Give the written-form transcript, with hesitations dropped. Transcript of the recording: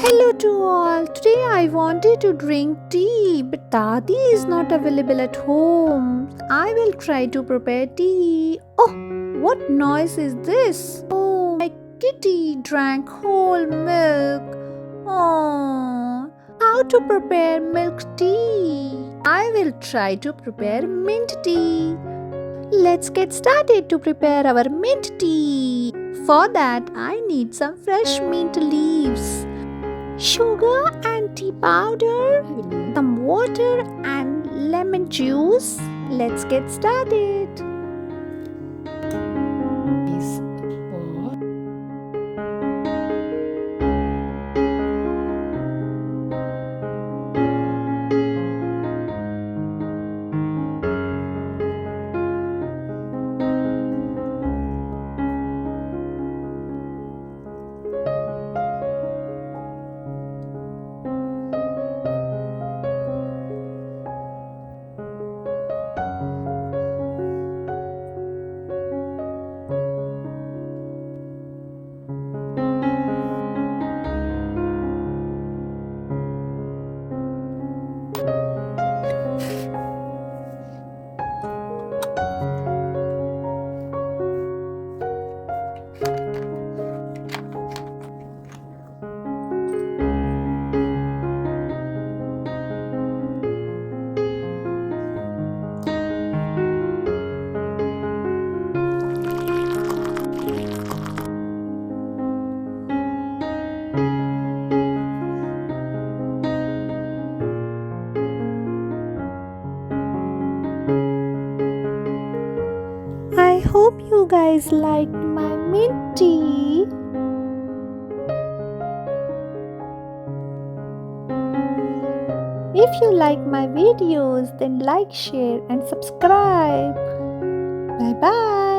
Hello to all. Today I wanted to drink tea, but Dadi is not available at home. I will try to prepare tea. Oh, what noise is this? Oh, my kitty drank whole milk. Oh, how to prepare milk tea? I will try to prepare mint tea. Let's get started to prepare our mint tea. For that, I need some fresh mint leaves, sugar and tea powder, some water and lemon juice. Let's get started. I hope you guys liked my mint tea. If you like my videos, then like, share and subscribe. Bye bye.